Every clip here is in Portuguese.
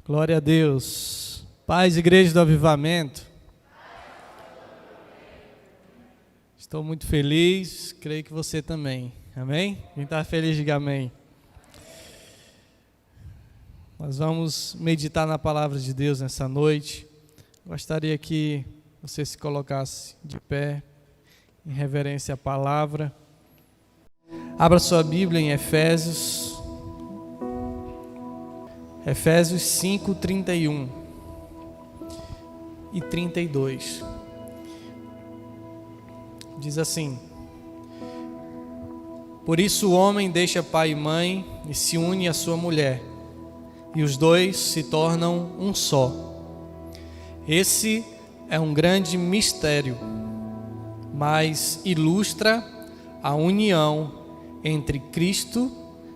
Glória a Deus. Paz, Igreja do Avivamento. Estou muito feliz, creio que você também. Amém? Quem está feliz, diga amém. Nós vamos meditar na palavra de Deus nessa noite. Gostaria que você se colocasse de pé, em reverência à palavra. Abra sua Bíblia em Efésios 5, 31 e 32. Diz assim: Por isso o homem deixa pai e mãe e se une à sua mulher, e os dois se tornam um só. Esse é um grande mistério, mas ilustra a união entre Cristo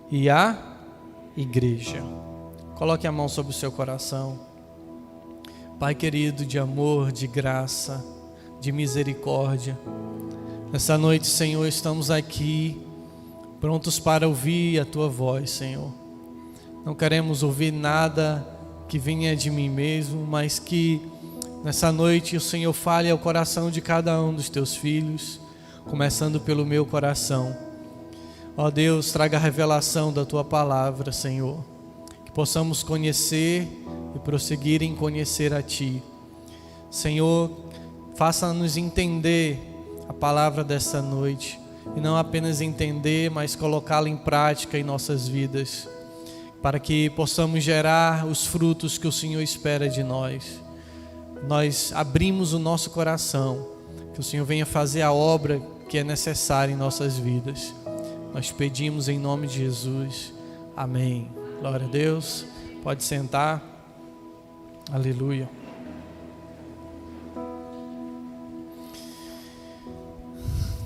e a Igreja. Coloque a mão sobre o seu coração. Pai querido, de amor, de graça, de misericórdia, nessa noite, Senhor, estamos aqui prontos para ouvir a Tua voz, Senhor. Não queremos ouvir nada que venha de mim mesmo, mas que nessa noite o Senhor fale ao coração de cada um dos Teus filhos, começando pelo meu coração. Ó Deus, traga a revelação da Tua palavra, Senhor. Possamos conhecer e prosseguir em conhecer a Ti. Senhor, faça-nos entender a palavra dessa noite, e não apenas entender, mas colocá-la em prática em nossas vidas, para que possamos gerar os frutos que o Senhor espera de nós. Nós abrimos o nosso coração, que o Senhor venha fazer a obra que é necessária em nossas vidas. Nós pedimos em nome de Jesus. Amém. Glória a Deus, pode sentar, aleluia.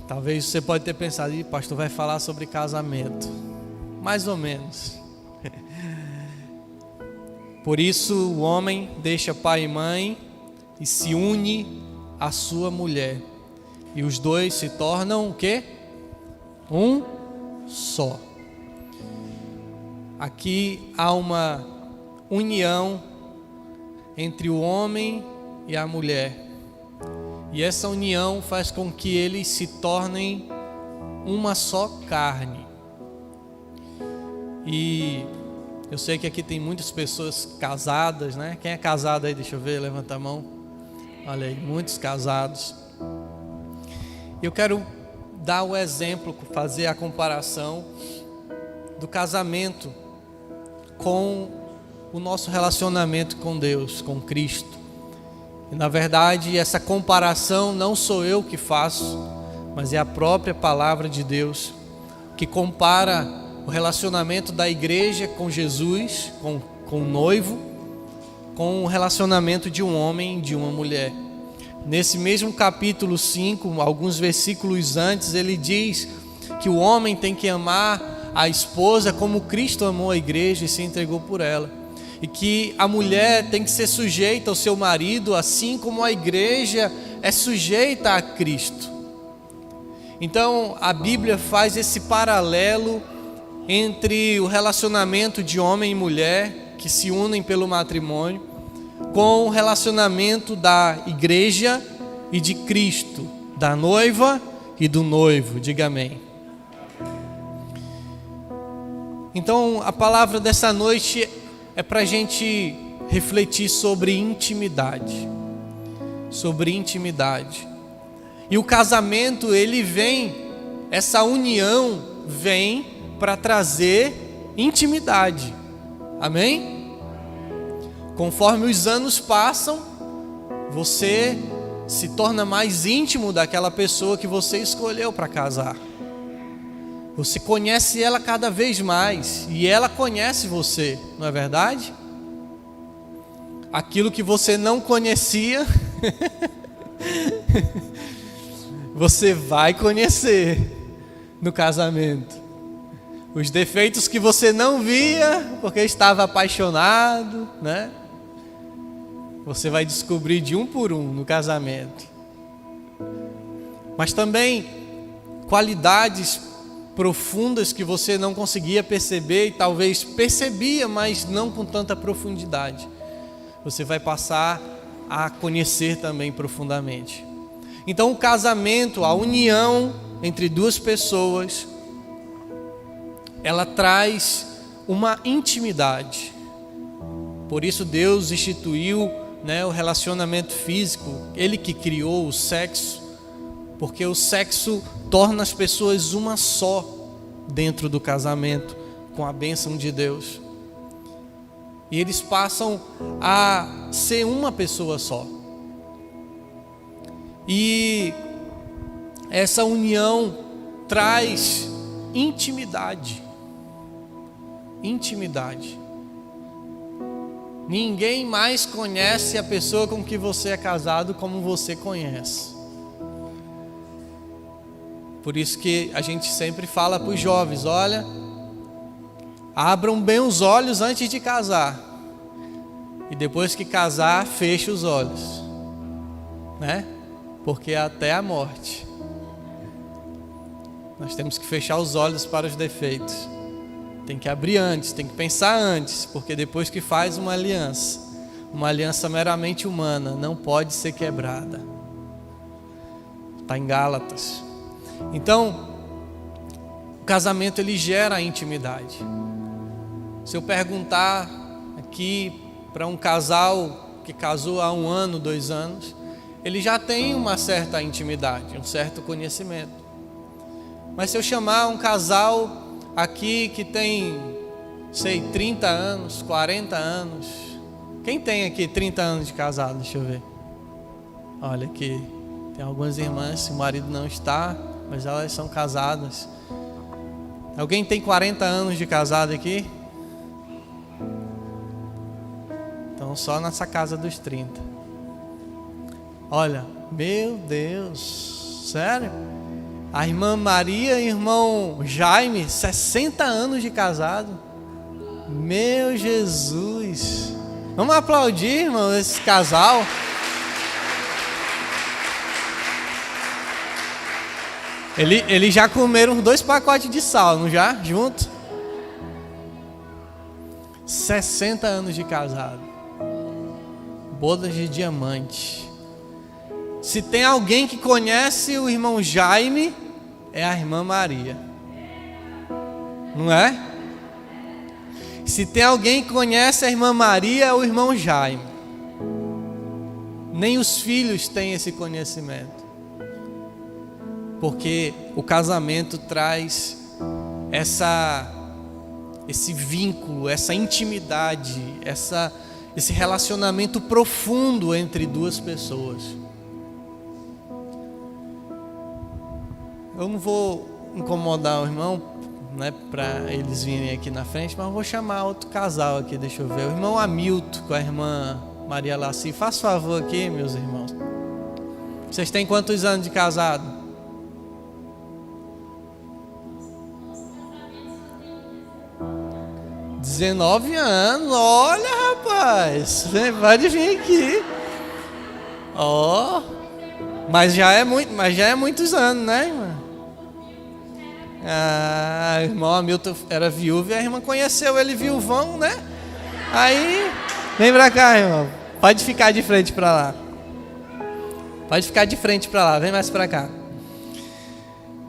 Talvez você pode ter pensado, pastor vai falar sobre casamento, mais ou menos. Por isso o homem deixa pai e mãe e se une à sua mulher, e os dois se tornam o quê? Um só. Aqui há uma união entre o homem e a mulher. E essa união faz com que eles se tornem uma só carne. E eu sei que aqui tem muitas pessoas casadas, né? Quem é casado aí? Deixa eu ver, levanta a mão. Olha aí, muitos casados. Eu quero dar o exemplo, fazer a comparação do casamento com o nosso relacionamento com Deus, com Cristo. E na verdade essa comparação não sou eu que faço, mas é a própria palavra de Deus que compara o relacionamento da igreja com Jesus, com o noivo, com o relacionamento de um homem e de uma mulher. Nesse mesmo capítulo 5, alguns versículos antes, ele diz que o homem tem que amar a esposa como Cristo amou a igreja e se entregou por ela, e que a mulher tem que ser sujeita ao seu marido, assim como a igreja é sujeita a Cristo. Então a Bíblia faz esse paralelo entre o relacionamento de homem e mulher que se unem pelo matrimônio, com o relacionamento da igreja e de Cristo, da noiva e do noivo. Diga amém. Então a palavra dessa noite é para a gente refletir sobre intimidade. Sobre intimidade. E o casamento, ele vem, essa união vem para trazer intimidade. Amém? Conforme os anos passam, você se torna mais íntimo daquela pessoa que você escolheu para casar. Você conhece ela cada vez mais e ela conhece você, não é verdade? Aquilo que você não conhecia, você vai conhecer no casamento. Os defeitos que você não via porque estava apaixonado, né? Você vai descobrir de um por um no casamento. Mas também qualidades profundas que você não conseguia perceber e talvez percebia, mas não com tanta profundidade. Você vai passar a conhecer também profundamente. Então o casamento, a união entre duas pessoas, ela traz uma intimidade. Por isso Deus instituiu, o relacionamento físico, Ele que criou o sexo, porque o sexo torna as pessoas uma só dentro do casamento, com a bênção de Deus. E eles passam a ser uma pessoa só. E essa união traz intimidade. Intimidade. Ninguém mais conhece a pessoa com que você é casado como você conhece. Por isso que a gente sempre fala para os jovens: olha, abram bem os olhos antes de casar. E depois que casar, feche os olhos. Porque até a morte. Nós temos que fechar os olhos para os defeitos. Tem que abrir antes, tem que pensar antes, porque depois que faz uma aliança meramente humana, não pode ser quebrada. Está em Gálatas. Então, o casamento ele gera a intimidade. Se eu perguntar aqui para um casal que casou há 1 ano, 2 anos, ele já tem uma certa intimidade, um certo conhecimento. Mas se eu chamar um casal aqui que tem, 30 anos, 40 anos. Quem tem aqui 30 anos de casado? Deixa eu ver. Olha aqui, tem algumas irmãs, o marido não está, mas elas são casadas. Alguém tem 40 anos de casado aqui? Então só nessa casa dos 30. Olha, meu Deus, sério? A irmã Maria e o irmão Jaime, 60 anos de casado. Meu Jesus. Vamos aplaudir, irmão, esse casal. Eles já comeram 2 pacotes de sal, não já? Junto? 60 anos de casado. Bodas de diamante. Se tem alguém que conhece o irmão Jaime, é a irmã Maria. Não é? Se tem alguém que conhece a irmã Maria, é o irmão Jaime. Nem os filhos têm esse conhecimento. Porque o casamento traz esse vínculo, essa intimidade, esse relacionamento profundo entre duas pessoas. Eu não vou incomodar o irmão, para eles virem aqui na frente, mas eu vou chamar outro casal aqui, deixa eu ver. O irmão Hamilton com a irmã Maria Laci. Faz favor aqui, meus irmãos. Vocês têm quantos anos de casado? 19 anos. Olha, rapaz, pode vir aqui. Mas já é muitos anos, né, irmã? O irmão Hamilton era viúvo e a irmã conheceu ele viúvão, né? Aí, vem pra cá, irmão. Pode ficar de frente pra lá. Vem mais pra cá.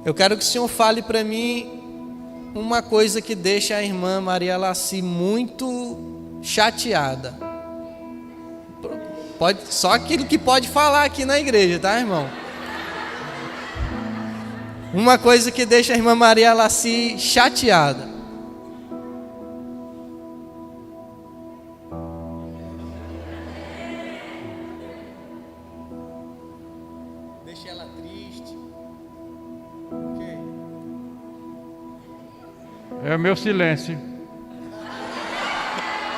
Eu quero que o senhor fale pra mim uma coisa que deixa a irmã Maria Laci muito chateada. Só aquilo que pode falar aqui na igreja, tá, irmão? Uma coisa que deixa a irmã Maria Laci chateada. Deixa ela triste. Okay. É o meu silêncio.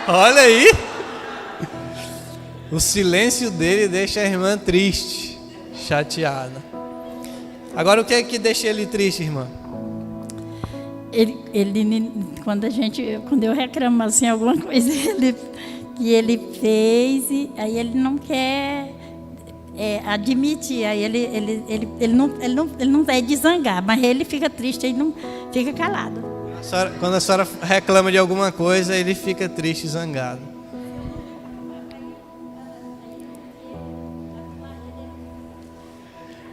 Olha aí. O silêncio dele deixa a irmã triste, chateada. Agora o que é que deixa ele triste, irmã? Quando eu reclamo assim alguma coisa que ele fez, aí ele não quer admitir, aí ele não é de zangar, mas ele fica triste, ele não Fica calado. Quando a senhora reclama de alguma coisa, ele fica triste e zangado.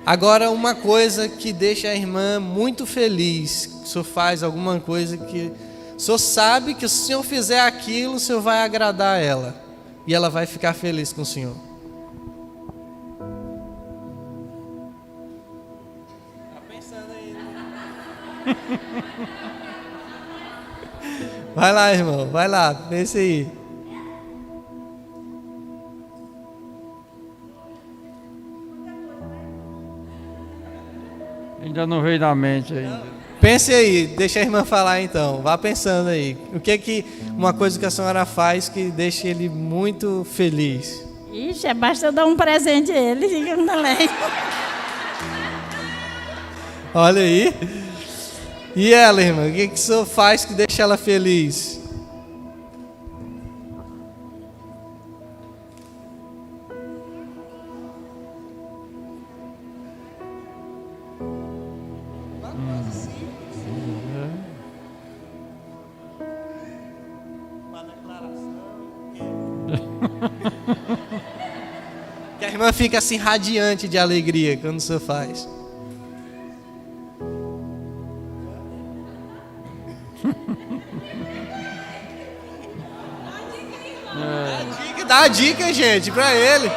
Agora, uma coisa que deixa a irmã muito feliz, que o senhor faz alguma coisa que o senhor sabe que se o senhor fizer aquilo, o senhor vai agradar ela. E ela vai ficar feliz com o senhor. Tá pensando aí, né? Vai lá, irmão, vai lá, pensa aí. Ainda não veio na mente ainda. Pense aí, deixa a irmã falar então. Vá pensando aí. O que é que uma coisa que a senhora faz que deixa ele muito feliz? Ixi, basta eu dar um presente a ele, fica alegre. Olha aí. E ela, irmã, o que que o senhor faz que deixa ela feliz? Que a irmã fica assim radiante de alegria quando o senhor faz. Dá a dica, gente, pra ele.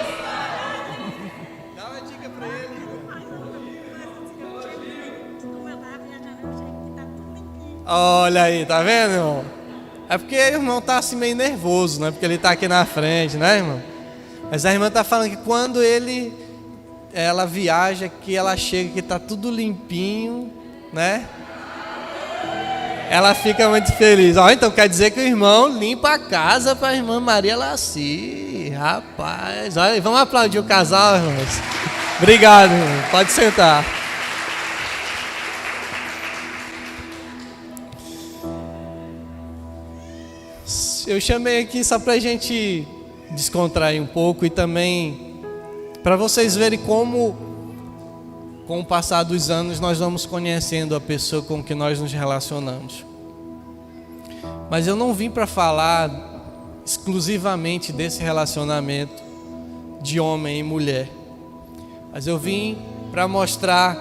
Dá uma dica pra ele. Olha aí, tá vendo, irmão? É porque o irmão tá assim meio nervoso, né? Porque ele tá aqui na frente, né, irmão? Mas a irmã tá falando que quando ela viaja, que ela chega, que tá tudo limpinho, né? Ela fica muito feliz. Ó, então quer dizer que o irmão limpa a casa para a irmã Maria Laci. Rapaz, olha, vamos aplaudir o casal, irmãos. Obrigado, irmão. Pode sentar. Eu chamei aqui só para a gente descontrair um pouco e também para vocês verem como, com o passar dos anos, nós vamos conhecendo a pessoa com que nós nos relacionamos. Mas eu não vim para falar exclusivamente desse relacionamento de homem e mulher. Mas eu vim para mostrar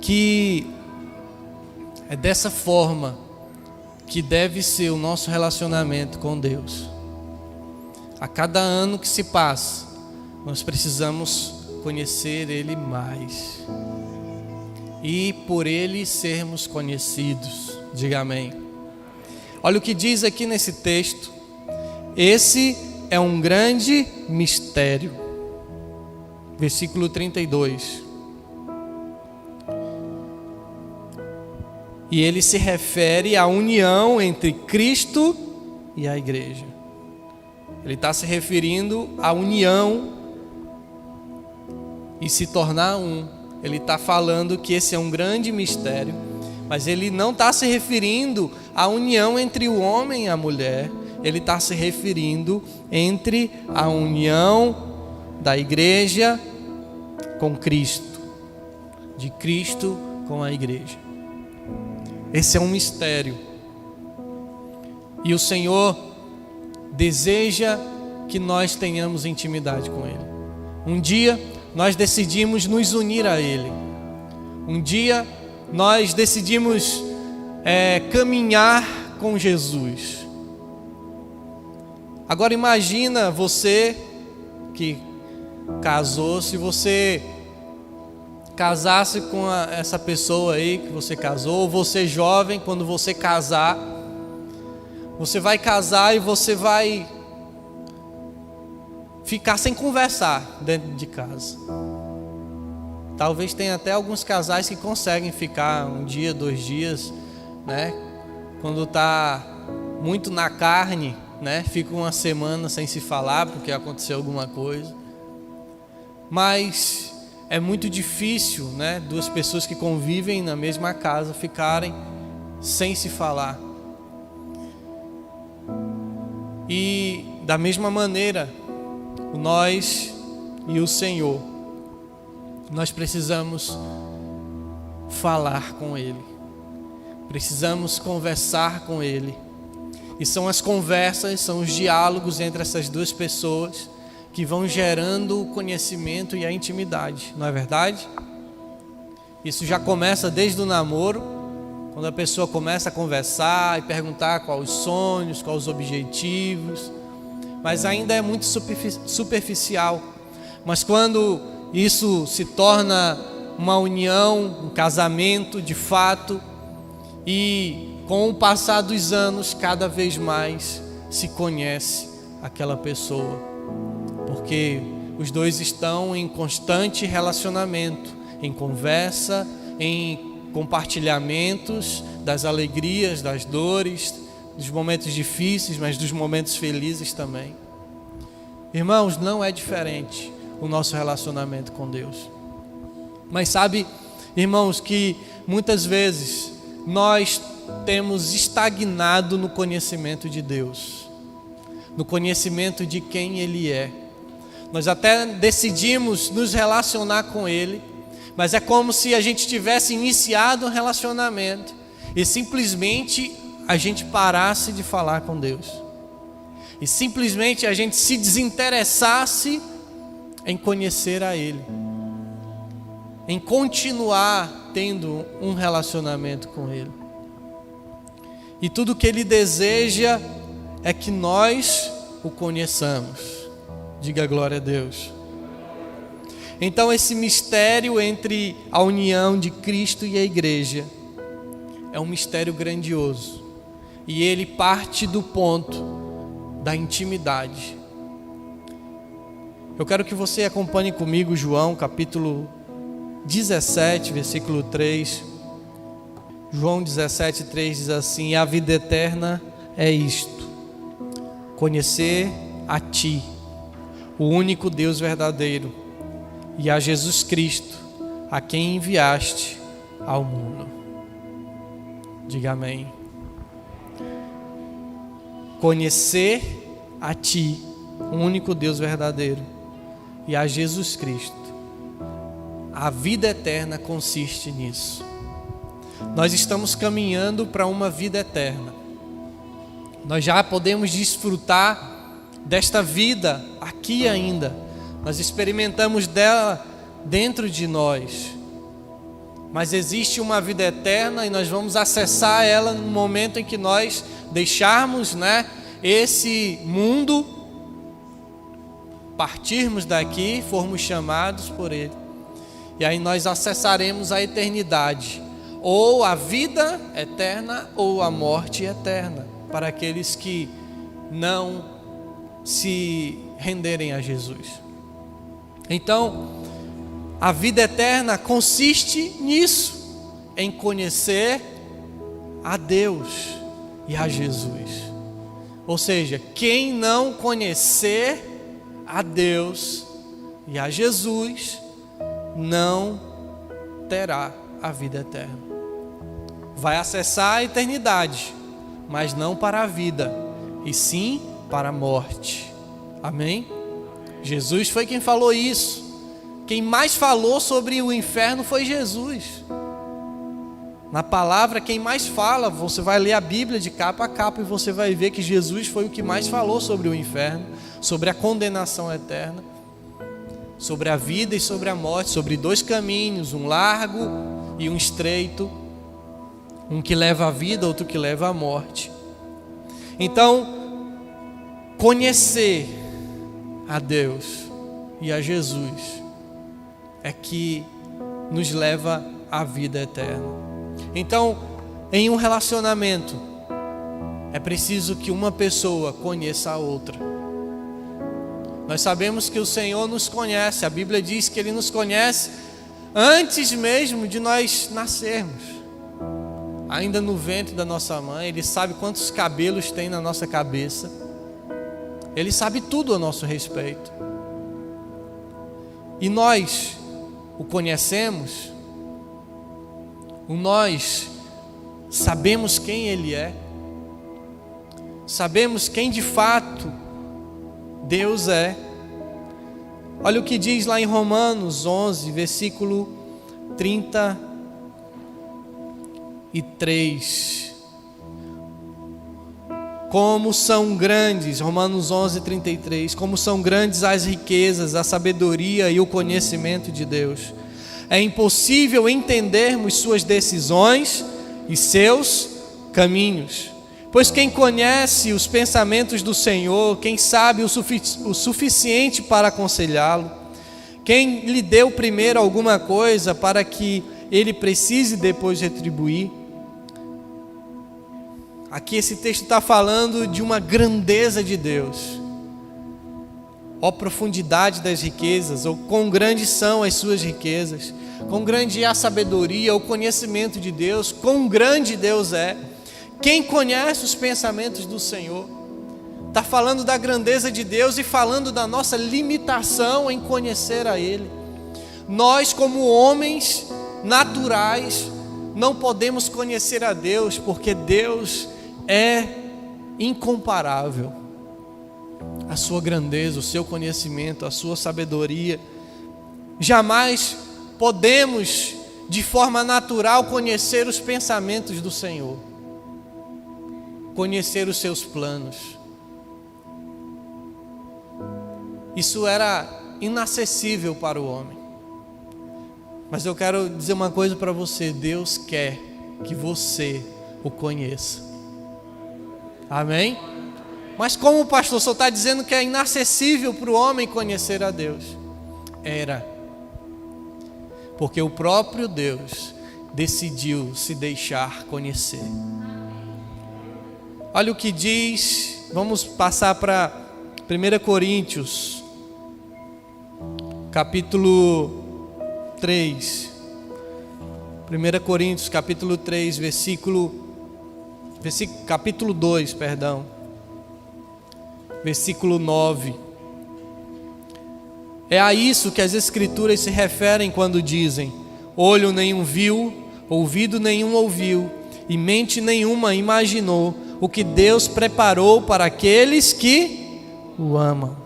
que é dessa forma que deve ser o nosso relacionamento com Deus. A cada ano que se passa, nós precisamos conhecer Ele mais. E por Ele sermos conhecidos. Diga amém. Olha o que diz aqui nesse texto. Esse é um grande mistério. Versículo 32. E ele se refere à união entre Cristo e a igreja. Ele está se referindo à união e se tornar um. Ele está falando que esse é um grande mistério, mas ele não está se referindo à união entre o homem e a mulher. Ele está se referindo entre a união da igreja com Cristo, de Cristo com a igreja. Esse é um mistério. E o Senhor deseja que nós tenhamos intimidade com Ele. Um dia nós decidimos nos unir a Ele. Um dia nós decidimos caminhar com Jesus. Agora imagina você que casou, se você casasse com essa pessoa aí que você casou, ou você jovem, quando você casar, você vai casar e você vai ficar sem conversar dentro de casa. Talvez tenha até alguns casais que conseguem ficar um dia, 2 dias, né? Quando está muito na carne, né? Fica uma semana sem se falar porque aconteceu alguma coisa. Mas é muito difícil, né? 2 pessoas que convivem na mesma casa ficarem sem se falar. E da mesma maneira, nós e o Senhor, nós precisamos falar com Ele. Precisamos conversar com Ele. E são as conversas, são os diálogos entre essas duas pessoas que vão gerando o conhecimento e a intimidade, não é verdade? Isso já começa desde o namoro, quando a pessoa começa a conversar e perguntar quais os sonhos, quais os objetivos, mas ainda é muito superficial. Mas quando isso se torna uma união, um casamento de fato, e com o passar dos anos, cada vez mais se conhece aquela pessoa, porque os dois estão em constante relacionamento, em conversa, em compartilhamentos das alegrias, das dores, dos momentos difíceis, mas dos momentos felizes também. Irmãos, não é diferente o nosso relacionamento com Deus. Mas sabe, irmãos, que muitas vezes nós temos estagnado no conhecimento de Deus, no conhecimento de quem Ele é. Nós até decidimos nos relacionar com Ele, mas é como se a gente tivesse iniciado um relacionamento e simplesmente a gente parasse de falar com Deus. E simplesmente a gente se desinteressasse em conhecer a Ele, em continuar tendo um relacionamento com Ele. E tudo que Ele deseja é que nós o conheçamos. Diga glória a Deus. Então esse mistério entre a união de Cristo e a igreja é um mistério grandioso. E ele parte do ponto da intimidade. Eu quero que você acompanhe comigo João capítulo 17, versículo 3. João 17, 3 diz assim: a vida eterna é isto, conhecer a Ti, o único Deus verdadeiro, e a Jesus Cristo, a quem enviaste ao mundo. Diga amém. Conhecer a Ti, o único Deus verdadeiro, e a Jesus Cristo. A vida eterna consiste nisso. Nós estamos caminhando para uma vida eterna. Nós já podemos desfrutar desta vida aqui ainda. Nós experimentamos dela dentro de nós. Mas existe uma vida eterna e nós vamos acessar ela no momento em que nós deixarmos, esse mundo, partirmos daqui, formos chamados por Ele. E aí nós acessaremos a eternidade, ou a vida eterna ou a morte eterna, para aqueles que não se renderem a Jesus. Então, a vida eterna consiste nisso, em conhecer a Deus e a Jesus. Ou seja, quem não conhecer a Deus e a Jesus, não terá a vida eterna. Vai acessar a eternidade, mas não para a vida, e sim para a morte. Amém? Jesus foi quem falou isso. Quem mais falou sobre o inferno foi Jesus. Na palavra, quem mais fala, você vai ler a Bíblia de capa a capa e você vai ver que Jesus foi o que mais falou sobre o inferno, sobre a condenação eterna, sobre a vida e sobre a morte, sobre dois caminhos, um largo e um estreito, um que leva à vida, outro que leva à morte. Então, conhecer a Deus e a Jesus é que nos leva à vida eterna. Então, em um relacionamento, é preciso que uma pessoa conheça a outra. Nós sabemos que o Senhor nos conhece. A Bíblia diz que Ele nos conhece antes mesmo de nós nascermos. Ainda no ventre da nossa mãe, Ele sabe quantos cabelos tem na nossa cabeça. Ele sabe tudo a nosso respeito. E nós o conhecemos, nós sabemos quem Ele é, sabemos quem de fato Deus é. Olha o que diz lá em Romanos 11, versículo 30 3. Como são grandes, Romanos 11:33, como são grandes as riquezas, a sabedoria e o conhecimento de Deus. É impossível entendermos suas decisões e seus caminhos. Pois quem conhece os pensamentos do Senhor, quem sabe o suficiente para aconselhá-lo, quem lhe deu primeiro alguma coisa para que ele precise depois retribuir? Aqui esse texto está falando de uma grandeza de Deus. Ó profundidade das riquezas, ou quão grandes são as suas riquezas, quão grande é a sabedoria, o conhecimento de Deus, quão grande Deus é. Quem conhece os pensamentos do Senhor? Está falando da grandeza de Deus e falando da nossa limitação em conhecer a Ele. Nós, como homens naturais, não podemos conhecer a Deus, porque Deus é incomparável. A sua grandeza, o seu conhecimento, a sua sabedoria. Jamais podemos, de forma natural, conhecer os pensamentos do Senhor, conhecer os seus planos. Isso era inacessível para o homem. Mas eu quero dizer uma coisa para você: Deus quer que você o conheça. Amém? Mas como o pastor só está dizendo que é inacessível para o homem conhecer a Deus? Era. Porque o próprio Deus decidiu se deixar conhecer. Olha o que diz, vamos passar para 1 Coríntios, capítulo 3. 1 Coríntios, capítulo 3, capítulo 2, versículo 9. É a isso que as Escrituras se referem quando dizem: olho nenhum viu, ouvido nenhum ouviu, e mente nenhuma imaginou o que Deus preparou para aqueles que o amam.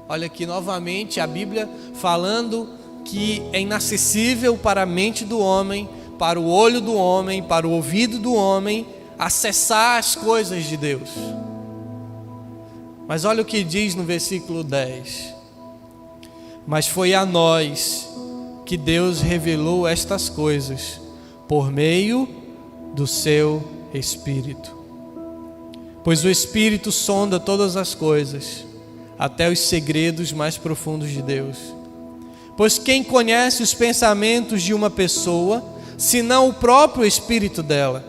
Olha aqui novamente a Bíblia falando que é inacessível para a mente do homem, para o olho do homem, para o ouvido do homem, acessar as coisas de Deus. Mas olha o que diz no versículo 10. Mas foi a nós que Deus revelou estas coisas por meio do seu Espírito. Pois o Espírito sonda todas as coisas, até os segredos mais profundos de Deus. Pois quem conhece os pensamentos de uma pessoa, senão o próprio Espírito dela?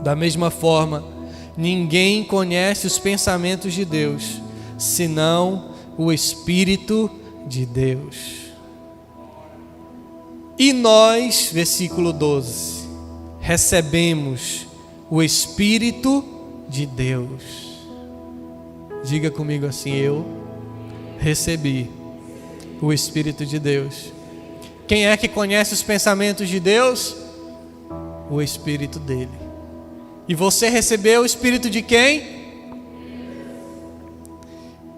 Da mesma forma, ninguém conhece os pensamentos de Deus, senão o Espírito de Deus. E nós, versículo 12, recebemos o Espírito de Deus. Diga comigo assim: eu recebi o Espírito de Deus. Quem é que conhece os pensamentos de Deus? O Espírito dele. E você recebeu o Espírito de quem?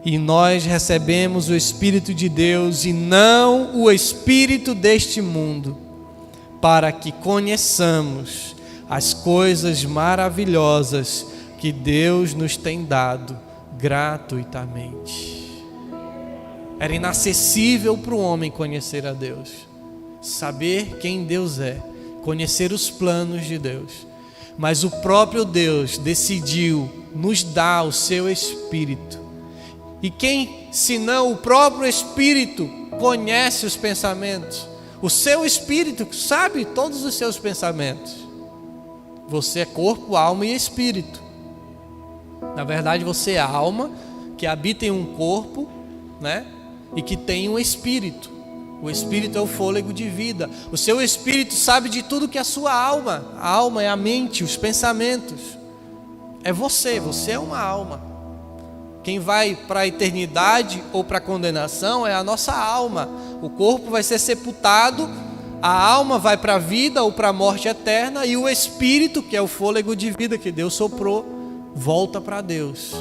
E nós recebemos o Espírito de Deus e não o espírito deste mundo, para que conheçamos as coisas maravilhosas que Deus nos tem dado gratuitamente. Era inacessível para o homem conhecer a Deus, saber quem Deus é, conhecer os planos de Deus. Mas o próprio Deus decidiu nos dar o seu Espírito. E quem, senão o próprio Espírito, conhece os pensamentos? O seu Espírito sabe todos os seus pensamentos. Você é corpo, alma e espírito. Na verdade, você é a alma que habita em um corpo, né? E que tem um espírito. O espírito é o fôlego de vida. O seu espírito sabe de tudo que a sua alma. A alma é a mente, os pensamentos. É você é uma alma. Quem vai para a eternidade ou para a condenação é a nossa alma. O corpo vai ser sepultado, a alma vai para a vida ou para a morte eterna, e o espírito, que é o fôlego de vida que Deus soprou, volta para Deus.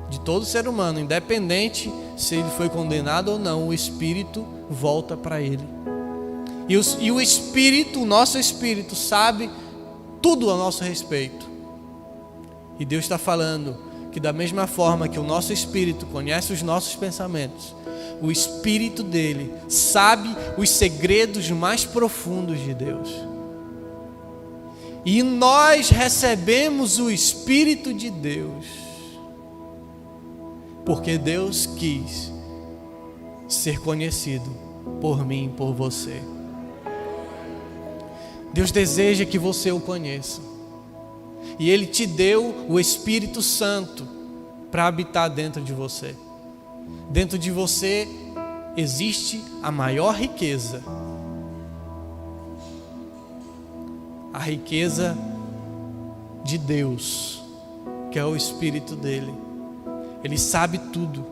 De todo ser humano, independente se ele foi condenado ou não, o espírito volta para ele. E o Espírito, o nosso Espírito, sabe tudo a nosso respeito. E Deus está falando que da mesma forma que o nosso Espírito conhece os nossos pensamentos, o Espírito dele sabe os segredos mais profundos de Deus. E nós recebemos o Espírito de Deus, porque Deus quis ser conhecido por mim e por você. Deus deseja que você o conheça. E Ele te deu o Espírito Santo para habitar dentro de você. Dentro de você existe a maior riqueza. A riqueza de Deus, que é o Espírito dele. Ele sabe tudo.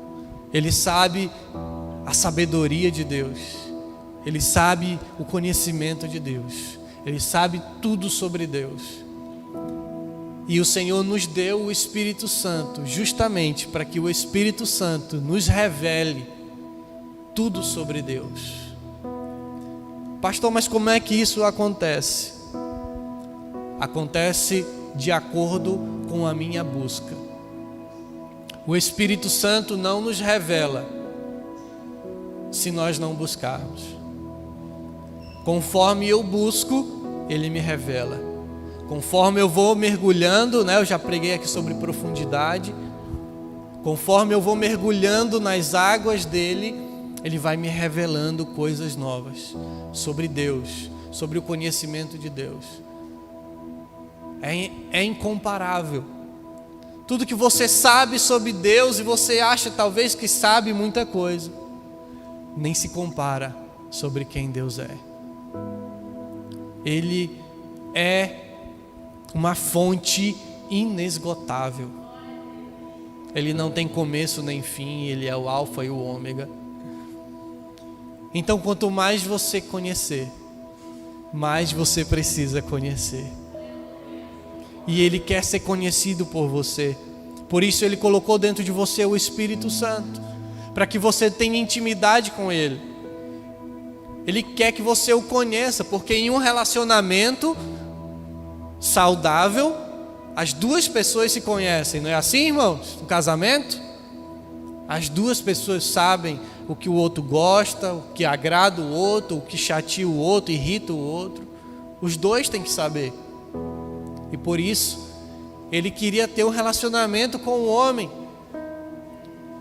Ele sabe a sabedoria de Deus. Ele sabe o conhecimento de Deus. Ele sabe tudo sobre Deus. E o Senhor nos deu o Espírito Santo justamente para que o Espírito Santo nos revele tudo sobre Deus. Pastor, mas como é que isso acontece? Acontece de acordo com a minha busca. O Espírito Santo não nos revela se nós não buscarmos. Conforme eu busco, Ele me revela. Conforme eu vou mergulhando, eu já preguei aqui sobre profundidade. Conforme eu vou mergulhando nas águas dele, Ele vai me revelando coisas novas sobre Deus, sobre o conhecimento de Deus. É incomparável. Tudo que você sabe sobre Deus e você acha talvez que sabe muita coisa, nem se compara sobre quem Deus é. Ele é uma fonte inesgotável. Ele não tem começo nem fim, Ele é o alfa e o ômega. Então, quanto mais você conhecer, mais você precisa conhecer. E Ele quer ser conhecido por você. Por isso Ele colocou dentro de você o Espírito Santo, para que você tenha intimidade com Ele. Ele quer que você o conheça, porque em um relacionamento saudável, as duas pessoas se conhecem, não é assim, irmãos? No casamento, as duas pessoas sabem o que o outro gosta, o que agrada o outro, o que chateia o outro, irrita o outro. Os dois têm que saber. E por isso, Ele queria ter um relacionamento com o homem.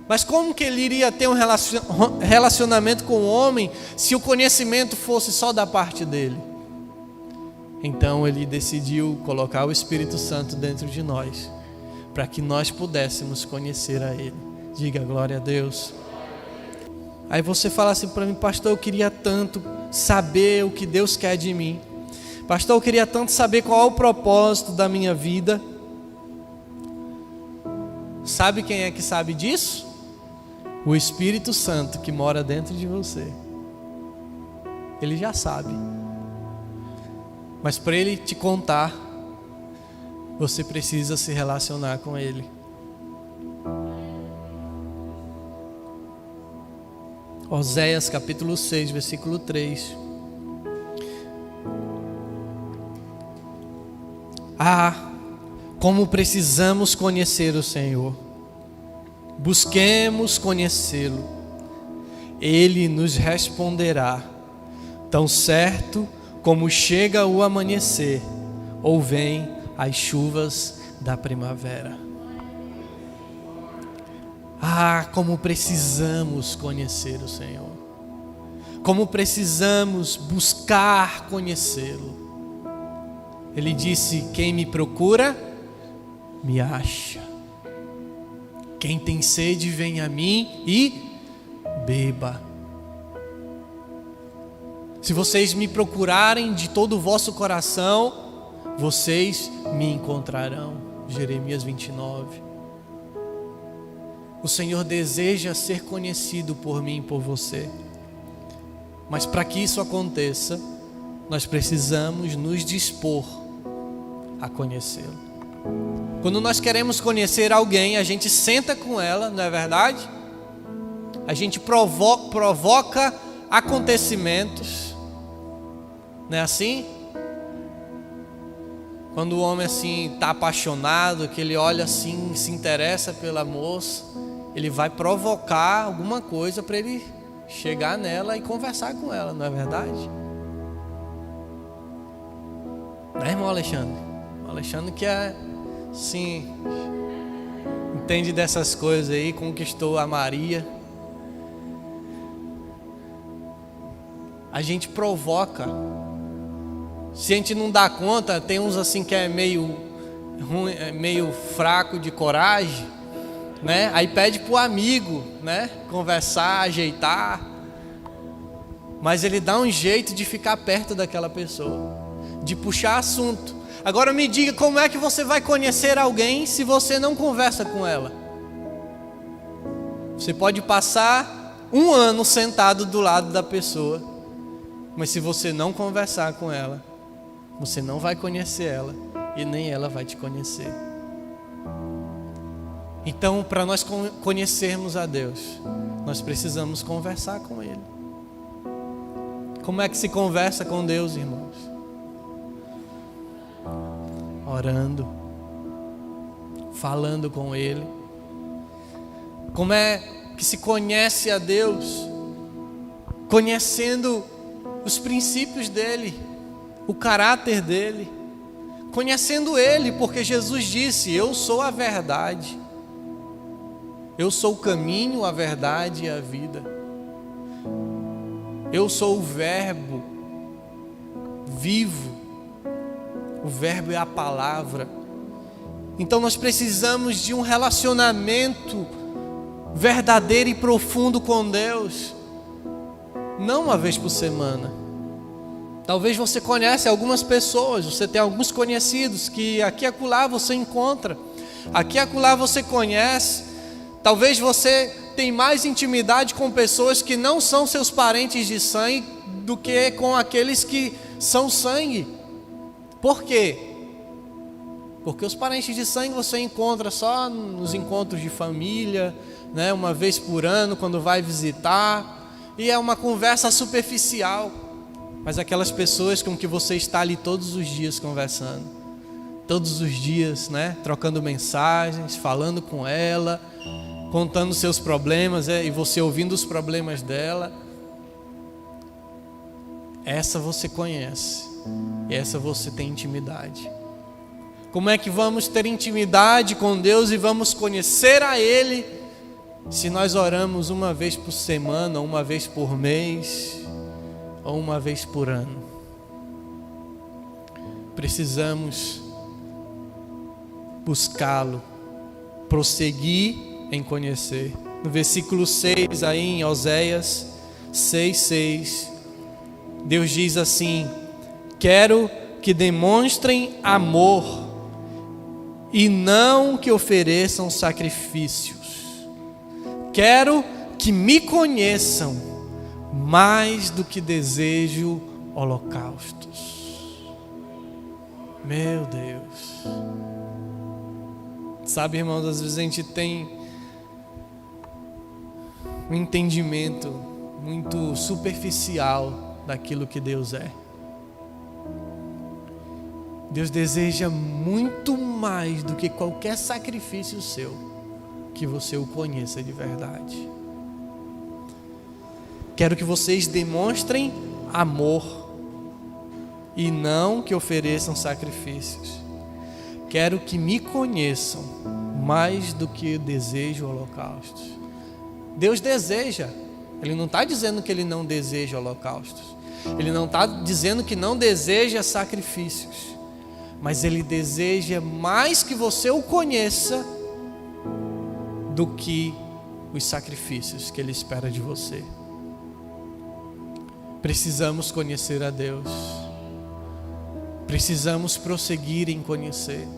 Mas como que Ele iria ter um relacionamento com o homem se o conhecimento fosse só da parte dele? Então Ele decidiu colocar o Espírito Santo dentro de nós, para que nós pudéssemos conhecer a Ele. Diga glória a Deus. Aí você fala assim para mim: pastor, eu queria tanto saber o que Deus quer de mim. Pastor, eu queria tanto saber qual é o propósito da minha vida. Sabe quem é que sabe disso? O Espírito Santo que mora dentro de você. Ele já sabe. Mas para Ele te contar, você precisa se relacionar com Ele. Oséias capítulo 6, versículo 3. Como precisamos conhecer o Senhor. Busquemos conhecê-lo. Ele nos responderá, tão certo como chega o amanhecer, ou vem as chuvas da primavera. Como precisamos conhecer o Senhor. Como precisamos buscar conhecê-lo. Ele disse: quem me procura, me acha. Quem tem sede, vem a mim e beba. Se vocês me procurarem de todo o vosso coração, vocês me encontrarão. Jeremias 29. O Senhor deseja ser conhecido por mim e por você. Mas para que isso aconteça, nós precisamos nos dispor a conhecê-lo. Quando nós queremos conhecer alguém, a gente senta com ela, não é verdade? A gente provoca acontecimentos Não é assim? Quando o homem assim está apaixonado, que ele olha assim, se interessa pela moça, ele vai provocar alguma coisa para ele chegar nela e conversar com ela, não é verdade? Não é, irmão Alexandre? O Alexandre que é, sim, entende dessas coisas aí, conquistou a Maria. A gente provoca. Se a gente não dá conta, tem uns assim que é meio ruim, meio fraco de coragem, né? Aí pede pro amigo, né? Conversar, ajeitar. Mas ele dá um jeito de ficar perto daquela pessoa, de puxar assunto. Agora me diga, como é que você vai conhecer alguém se você não conversa com ela? Você pode passar 1 ano sentado do lado da pessoa, mas se você não conversar com ela, você não vai conhecer ela e nem ela vai te conhecer. Então, para nós conhecermos a Deus, nós precisamos conversar com Ele. Como é que se conversa com Deus, irmãos? Orando, falando com Ele. Como é que se conhece a Deus? Conhecendo os princípios dEle, o caráter dEle, conhecendo Ele, porque Jesus disse: eu sou a verdade, eu sou o caminho, a verdade e a vida, eu sou o verbo vivo, o verbo é a palavra. Então nós precisamos de um relacionamento verdadeiro e profundo com Deus, não uma vez por semana. Talvez você conhece algumas pessoas, você tem alguns conhecidos que aqui e acolá você encontra, aqui e acolá você conhece. Talvez você tenha mais intimidade com pessoas que não são seus parentes de sangue do que com aqueles que são sangue. Por quê? Porque os parentes de sangue você encontra só nos encontros de família, né? Uma vez por ano, quando vai visitar, e é uma conversa superficial. Mas aquelas pessoas com que você está ali todos os dias conversando, todos os dias, né? Trocando mensagens, falando com ela, contando seus problemas, e você ouvindo os problemas dela, essa você conhece, essa você tem intimidade. Como é que vamos ter intimidade com Deus e vamos conhecer a Ele se nós oramos uma vez por semana, ou uma vez por mês, ou uma vez por ano? Precisamos buscá-lo, prosseguir em conhecer. No versículo 6 aí em Oséias 6:6, Deus diz assim: quero que demonstrem amor e não que ofereçam sacrifícios. Quero que me conheçam mais do que desejo holocaustos. Meu Deus. Sabe, irmãos, às vezes a gente tem um entendimento muito superficial daquilo que Deus é. Deus deseja muito mais do que qualquer sacrifício seu, que você o conheça de verdade. Quero que vocês demonstrem amor e não que ofereçam sacrifícios. Quero que me conheçam mais do que desejo holocaustos. Deus deseja. Ele não está dizendo que Ele não deseja holocaustos. Ele não está dizendo que não deseja sacrifícios. Mas Ele deseja mais que você o conheça do que os sacrifícios que Ele espera de você. Precisamos conhecer a Deus. Precisamos prosseguir em conhecer.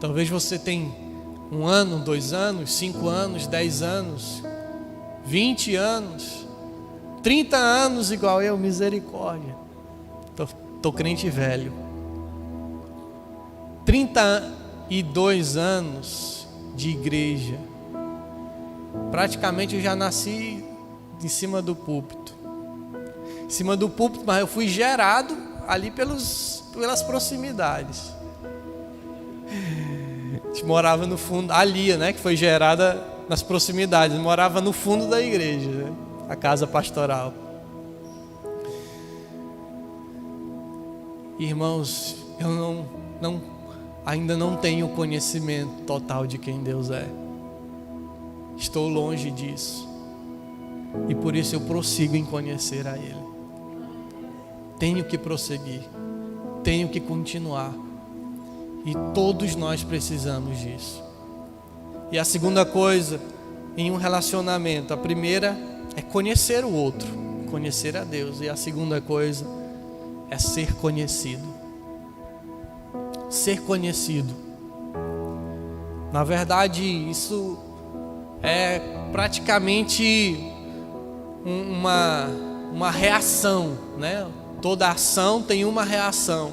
Talvez você tenha 1 ano, 2 anos, 5 anos, 10 anos, 20 anos, 30 anos igual eu, misericórdia. Tô crente velho. 32 anos de igreja. Praticamente eu já nasci em cima do púlpito. Em cima do púlpito, mas eu fui gerado ali pelas proximidades. A gente morava no fundo, a Lia, né, que foi gerada nas proximidades, morava no fundo da igreja, né, a casa pastoral. Irmãos, eu ainda não tenho conhecimento total de quem Deus é. Estou longe disso. E por isso eu prossigo em conhecer a Ele. Tenho que prosseguir. Tenho que continuar. E todos nós precisamos disso. E a segunda coisa, em um relacionamento, a primeira é conhecer o outro, conhecer a Deus. E a segunda coisa é ser conhecido. Ser conhecido. Na verdade, isso é praticamente uma reação, né? Toda ação tem uma reação.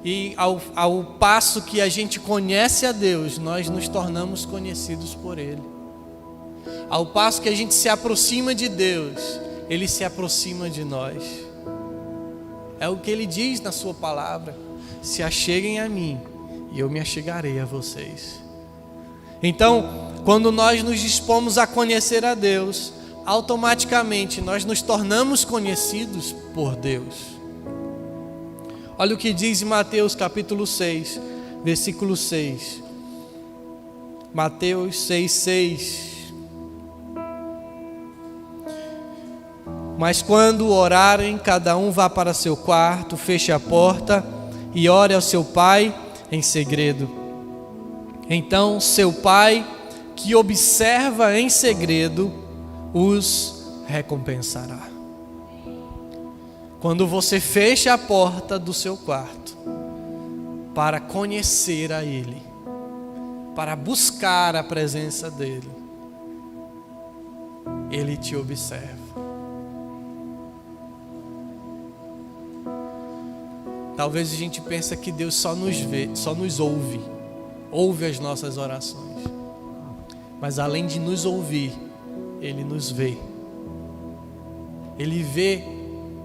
E ao passo que a gente conhece a Deus, nós nos tornamos conhecidos por Ele. Ao passo que a gente se aproxima de Deus, Ele se aproxima de nós. É o que Ele diz na sua palavra: se acheguem a mim e eu me achegarei a vocês. Então, quando nós nos dispomos a conhecer a Deus, automaticamente nós nos tornamos conhecidos por Deus. Olha o que diz em Mateus capítulo 6, versículo 6. Mateus 6:6. Mas quando orarem, cada um vá para seu quarto, feche a porta e ore ao seu pai em segredo. Então seu pai, que observa em segredo, os recompensará. Quando você fecha a porta do seu quarto para conhecer a Ele, para buscar a presença dEle, Ele te observa. Talvez a gente pense que Deus só nos vê, só nos ouve as nossas orações. Mas além de nos ouvir, Ele nos vê. Ele vê,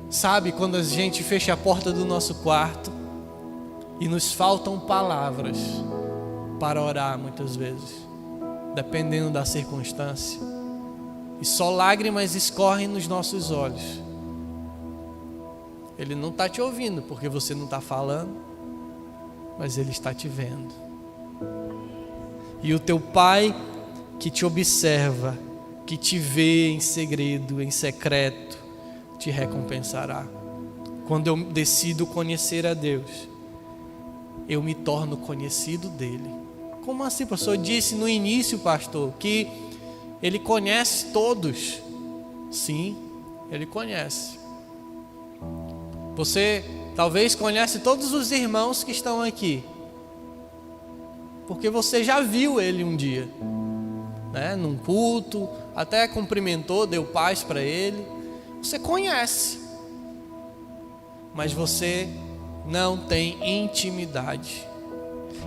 sabe, quando a gente fecha a porta do nosso quarto e nos faltam palavras para orar muitas vezes, dependendo da circunstância, e só lágrimas escorrem nos nossos olhos. Ele não está te ouvindo porque você não está falando, mas Ele está te vendo. E o teu Pai que te observa, que te vê em segredo, em secreto, te recompensará. Quando eu decido conhecer a Deus, eu me torno conhecido dEle. Como assim, pastor? Eu disse no início, pastor, que Ele conhece todos. Sim, Ele conhece. Você talvez conhece todos os irmãos que estão aqui, porque você já viu Ele um dia, né? Num culto, até cumprimentou, deu paz para ele. Você conhece, mas você não tem intimidade.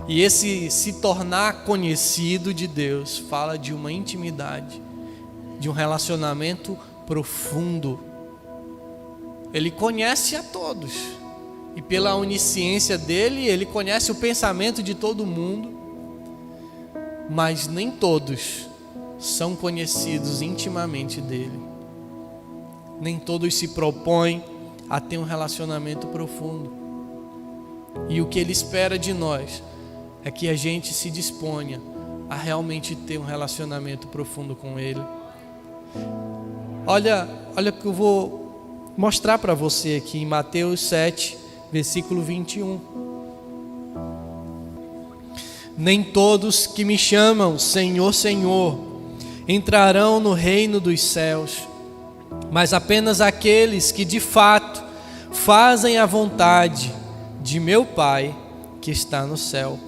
E esse se tornar conhecido de Deus fala de uma intimidade, de um relacionamento profundo. Ele conhece a todos, e pela onisciência dele, Ele conhece o pensamento de todo mundo, mas nem todos são conhecidos intimamente dele. Nem todos se propõem a ter um relacionamento profundo. E o que Ele espera de nós é que a gente se disponha a realmente ter um relacionamento profundo com Ele. Olha o que eu vou mostrar para você aqui em Mateus 7, versículo 21. Nem todos que me chamam Senhor, Senhor, entrarão no reino dos céus, mas apenas aqueles que de fato fazem a vontade de meu Pai que está no céu.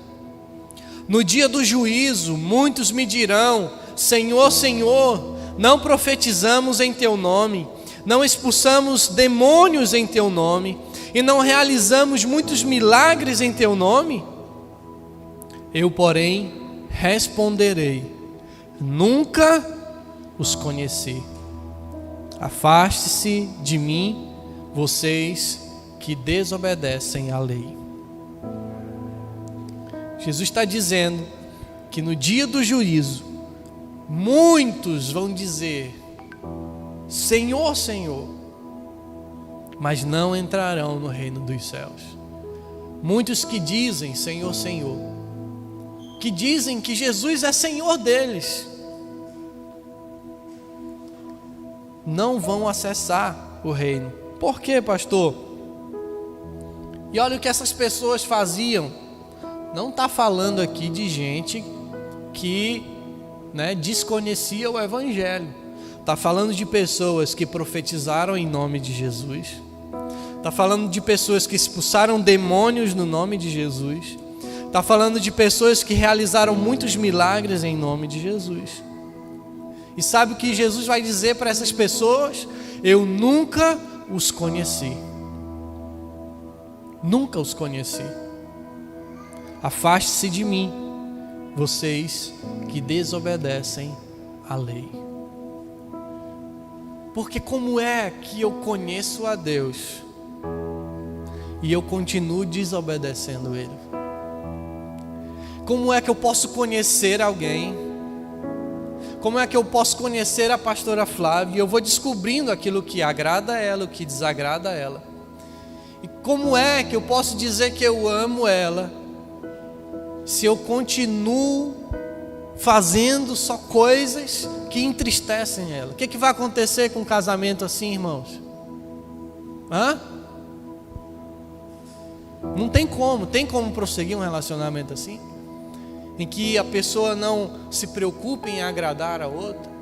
No dia do juízo, muitos me dirão: Senhor, Senhor, não profetizamos em Teu nome, não expulsamos demônios em Teu nome, e não realizamos muitos milagres em Teu nome? Eu, porém, responderei: nunca os conheci. Afaste-se de mim, vocês que desobedecem à lei. Jesus está dizendo que no dia do juízo, muitos vão dizer: Senhor, Senhor, mas não entrarão no reino dos céus. Muitos que dizem Senhor, Senhor, que dizem que Jesus é Senhor deles, não vão acessar o reino. Por quê, pastor? E olha o que essas pessoas faziam. Não está falando aqui de gente que desconhecia o Evangelho. Está falando de pessoas que profetizaram em nome de Jesus. Está falando de pessoas que expulsaram demônios no nome de Jesus. Está falando de pessoas que realizaram muitos milagres em nome de Jesus. E sabe o que Jesus vai dizer para essas pessoas? Eu nunca os conheci. Nunca os conheci. Afaste-se de mim, vocês que desobedecem à lei. Porque como é que eu conheço a Deus e eu continuo desobedecendo Ele? Como é que eu posso conhecer alguém? Como é que eu posso conhecer a pastora Flávia e eu vou descobrindo aquilo que agrada a ela, o que desagrada a ela? E como é que eu posso dizer que eu amo ela se eu continuo fazendo só coisas que entristecem ela? O que vai acontecer com um casamento assim, irmãos? Não tem como prosseguir um relacionamento assim? Em que a pessoa não se preocupe em agradar a outra,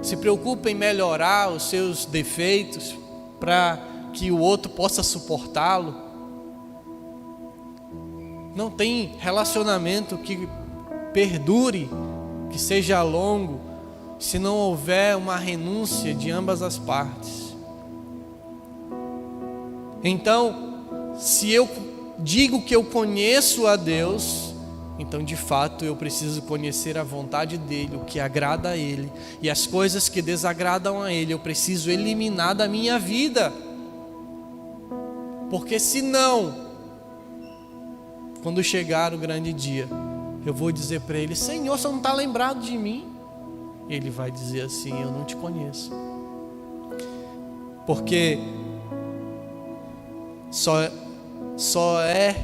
se preocupe em melhorar os seus defeitos, para que o outro possa suportá-lo. Não tem relacionamento que perdure, que seja longo, se não houver uma renúncia de ambas as partes. Então, se eu digo que eu conheço a Deus, então de fato eu preciso conhecer a vontade dEle, o que agrada a Ele, e as coisas que desagradam a Ele eu preciso eliminar da minha vida. Porque senão, quando chegar o grande dia, eu vou dizer para Ele: Senhor, você não está lembrado de mim? Ele vai dizer assim: eu não te conheço. Porque só é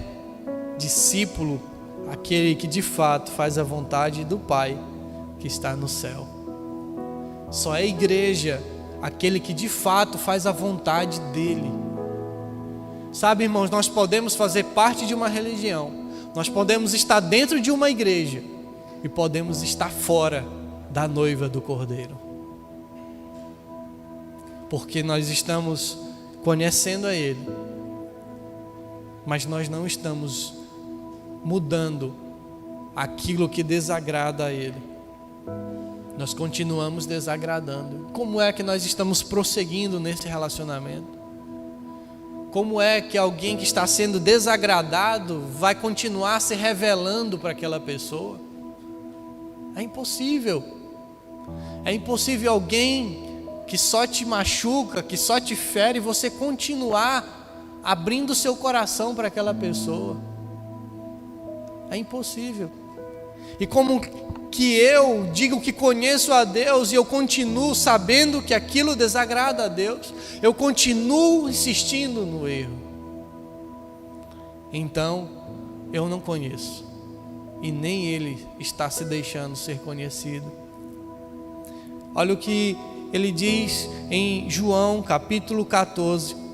discípulo aquele que de fato faz a vontade do Pai que está no céu. Só é igreja aquele que de fato faz a vontade dEle. Sabe, irmãos, nós podemos fazer parte de uma religião, nós podemos estar dentro de uma igreja e podemos estar fora da noiva do Cordeiro, porque nós estamos conhecendo a Ele, mas nós não estamos mudando aquilo que desagrada a Ele. Nós continuamos desagradando. Como é que nós estamos prosseguindo nesse relacionamento? Como é que alguém que está sendo desagradado vai continuar se revelando para aquela pessoa? É impossível. É impossível alguém que só te machuca, que só te fere, você continuar abrindo seu coração para aquela pessoa. É impossível. E como que eu digo que conheço a Deus e eu continuo sabendo que aquilo desagrada a Deus, eu continuo insistindo no erro, então eu não conheço, e nem Ele está se deixando ser conhecido. Olha o que Ele diz em João capítulo 14,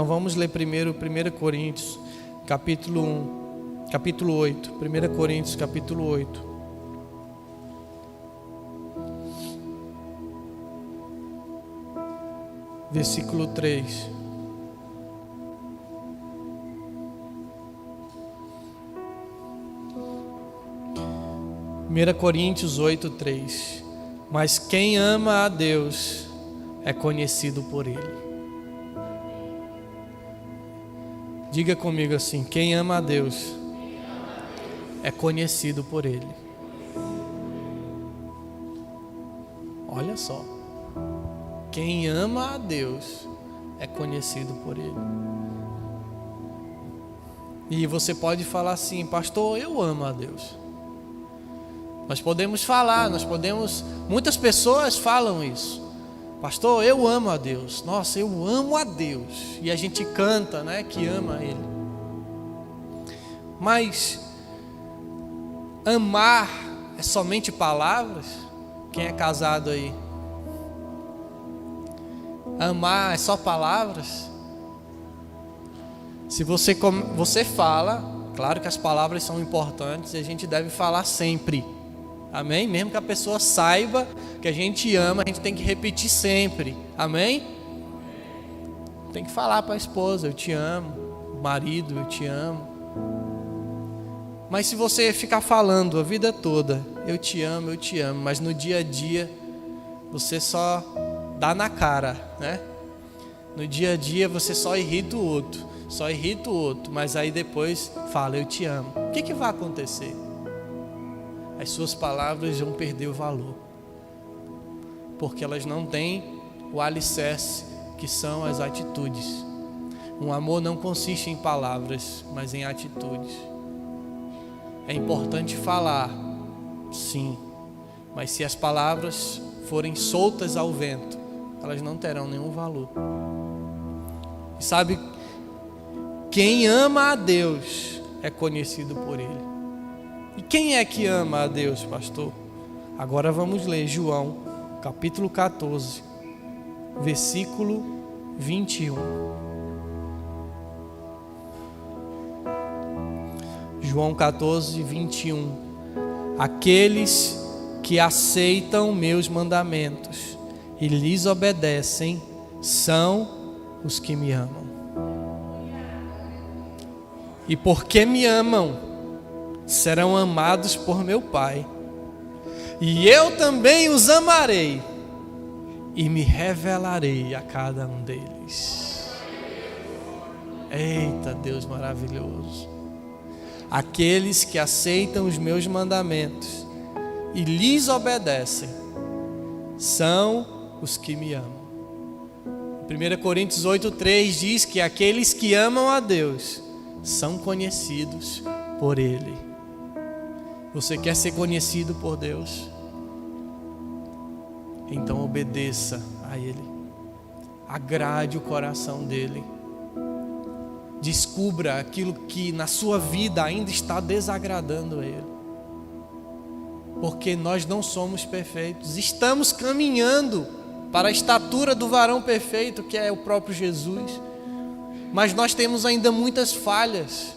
vamos ler primeiro 1 Coríntios, capítulo 8. 1 Coríntios, capítulo 8. Versículo 3. Coríntios 8, 3. Mas quem ama a Deus é conhecido por Ele. Diga comigo assim: quem ama a Deus é conhecido por Ele. Olha só. Quem ama a Deus é conhecido por Ele. E você pode falar assim: pastor, eu amo a Deus. Nós podemos falar, muitas pessoas falam isso. Pastor, eu amo a Deus. Nossa, eu amo a Deus. E a gente canta, né, que ama Ele. Mas amar é somente palavras? Quem é casado aí? Amar é só palavras? Se você fala, claro que as palavras são importantes e a gente deve falar sempre. Amém? Mesmo que a pessoa saiba que a gente ama, a gente tem que repetir sempre. Amém? Tem que falar para a esposa: eu te amo. O marido: eu te amo. Mas se você ficar falando a vida toda: eu te amo, mas no dia a dia você só dá na cara, né? No dia a dia você só irrita o outro, mas aí depois fala: eu te amo. O que vai acontecer? As suas palavras vão perder o valor, porque elas não têm o alicerce que são as atitudes. Um amor não consiste em palavras, mas em atitudes. É importante falar, sim, mas se as palavras forem soltas ao vento, elas não terão nenhum valor. E sabe, quem ama a Deus é conhecido por Ele. E quem é que ama a Deus, pastor? Agora vamos ler João, capítulo 14, versículo 21. João 14, 21. Aqueles que aceitam meus mandamentos e lhes obedecem são os que me amam. E porque me amam, serão amados por meu Pai. E eu também os amarei e me revelarei a cada um deles. Eita, Deus maravilhoso. Aqueles que aceitam os meus mandamentos e lhes obedecem são os que me amam. 1 Coríntios 8:3 diz que aqueles que amam a Deus são conhecidos por Ele. Você quer ser conhecido por Deus? Então obedeça a Ele. Agrade o coração dEle. Descubra aquilo que na sua vida ainda está desagradando a Ele. Porque nós não somos perfeitos. Estamos caminhando para a estatura do varão perfeito, que é o próprio Jesus. Mas nós temos ainda muitas falhas.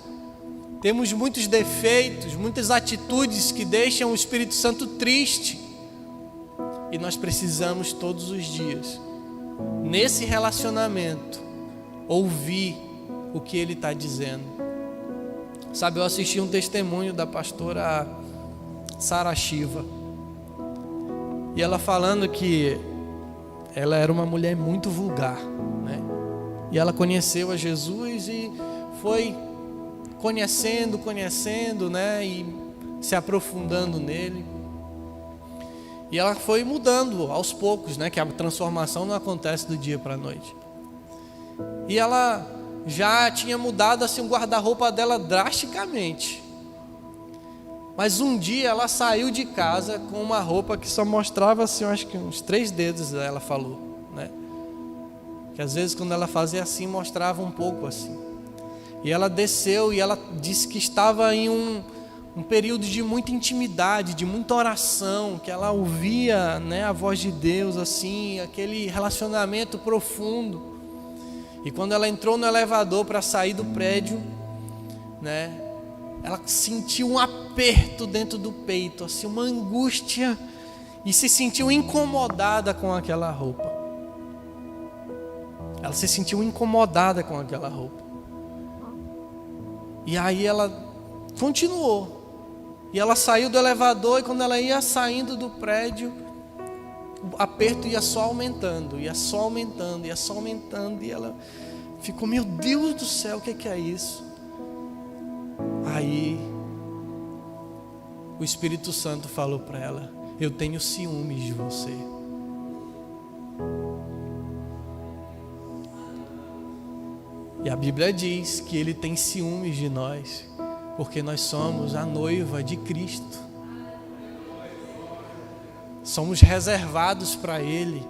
Temos muitos defeitos, muitas atitudes que deixam o Espírito Santo triste. E nós precisamos todos os dias, nesse relacionamento, ouvir o que Ele está dizendo. Sabe, eu assisti um testemunho da pastora Sara Shiva. E ela falando que ela era uma mulher muito vulgar, né? E ela conheceu a Jesus e foi conhecendo, né? E se aprofundando nele. E ela foi mudando aos poucos, né? Que a transformação não acontece do dia para a noite. E ela já tinha mudado assim o guarda-roupa dela drasticamente. Mas um dia ela saiu de casa com uma roupa que só mostrava assim, eu acho que uns 3 dedos, ela falou, né? Que às vezes quando ela fazia assim, mostrava um pouco assim. E ela desceu e ela disse que estava em um período de muita intimidade, de muita oração, que ela ouvia, né, a voz de Deus assim, aquele relacionamento profundo. E quando ela entrou no elevador para sair do prédio, né, ela sentiu um aperto dentro do peito, assim, uma angústia, e se sentiu incomodada com aquela roupa. Ela se sentiu incomodada com aquela roupa. E aí ela continuou. E ela saiu do elevador e quando ela ia saindo do prédio, o aperto ia só aumentando. E ela ficou, meu Deus do céu, o que é isso? Aí o Espírito Santo falou para ela: eu tenho ciúmes de você. E a Bíblia diz que Ele tem ciúmes de nós, porque nós somos a noiva de Cristo. Somos reservados para Ele.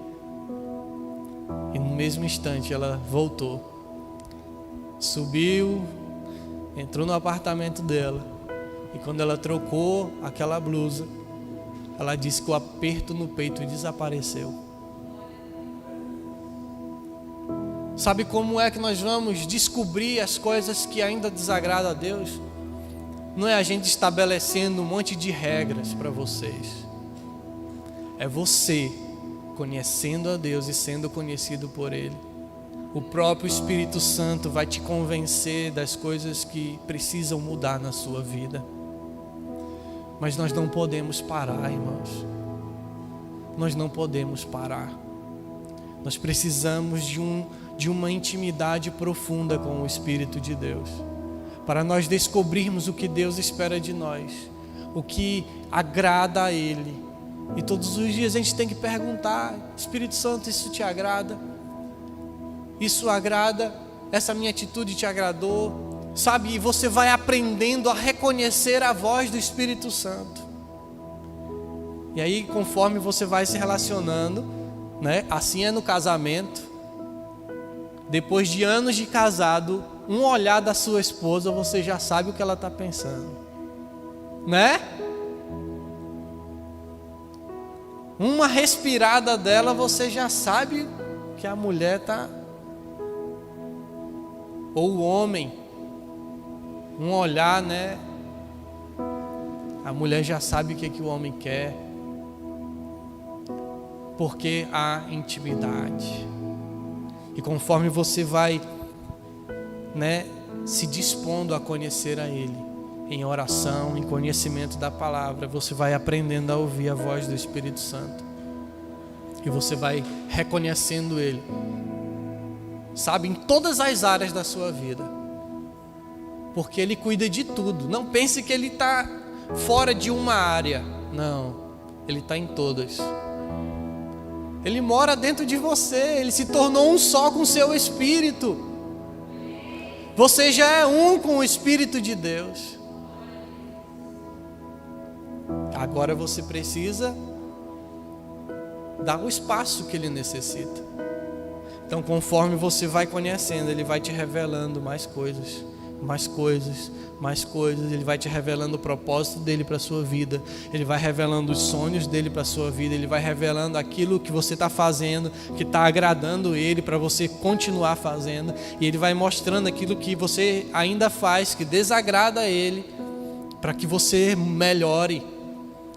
E no mesmo instante ela voltou, subiu, entrou no apartamento dela. E quando ela trocou aquela blusa, ela disse que o aperto no peito desapareceu. Sabe como é que nós vamos descobrir as coisas que ainda desagradam a Deus? Não é a gente estabelecendo um monte de regras para vocês. É você conhecendo a Deus e sendo conhecido por Ele. O próprio Espírito Santo vai te convencer das coisas que precisam mudar na sua vida. Mas nós não podemos parar, irmãos. Nós não podemos parar. Nós precisamos de uma intimidade profunda com o Espírito de Deus, para nós descobrirmos o que Deus espera de nós, o que agrada a Ele. E todos os dias a gente tem que perguntar: Espírito Santo, isso te agrada? Isso agrada? Essa minha atitude te agradou? Sabe, e você vai aprendendo a reconhecer a voz do Espírito Santo. E aí, conforme você vai se relacionando, né? Assim é no casamento. Depois de anos de casado, um olhar da sua esposa, você já sabe o que ela está pensando, né? Uma respirada dela, você já sabe que a mulher está... Ou o homem, um olhar, né? A mulher já sabe o que o homem quer, porque há intimidade. E conforme você vai, né, se dispondo a conhecer a Ele, em oração, em conhecimento da palavra, você vai aprendendo a ouvir a voz do Espírito Santo. E você vai reconhecendo Ele, sabe, em todas as áreas da sua vida. Porque Ele cuida de tudo. Não pense que Ele está fora de uma área. Não, Ele está em todas. Ele mora dentro de você. Ele se tornou um só com o seu Espírito. Você já é um com o Espírito de Deus. Agora você precisa dar o espaço que Ele necessita. Então, conforme você vai conhecendo, Ele vai te revelando mais coisas, mais coisas, mais coisas. Ele vai te revelando o propósito dele para a sua vida. Ele vai revelando os sonhos dele para a sua vida. Ele vai revelando aquilo que você está fazendo, que está agradando Ele, para você continuar fazendo. E Ele vai mostrando aquilo que você ainda faz, que desagrada a Ele, para que você melhore.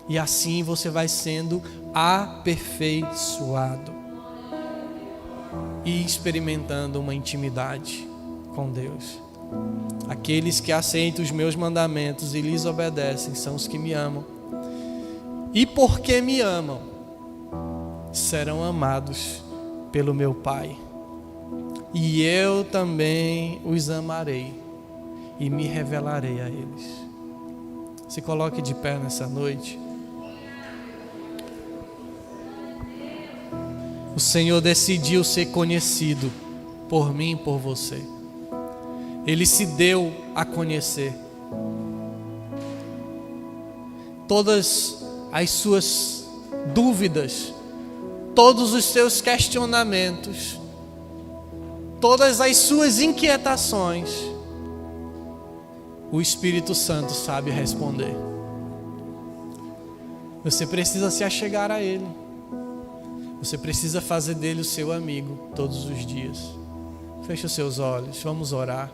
E assim você vai sendo aperfeiçoado e experimentando uma intimidade com Deus. Aqueles que aceitam os meus mandamentos e lhes obedecem são os que me amam. E porque me amam, serão amados pelo meu Pai. E eu também os amarei e me revelarei a eles. Se coloque de pé nessa noite. O Senhor decidiu ser conhecido por mim e por você. Ele se deu a conhecer. Todas as suas dúvidas, todos os seus questionamentos, todas as suas inquietações, o Espírito Santo sabe responder. Você precisa se achegar a Ele. Você precisa fazer dele o seu amigo todos os dias. Feche os seus olhos, vamos orar.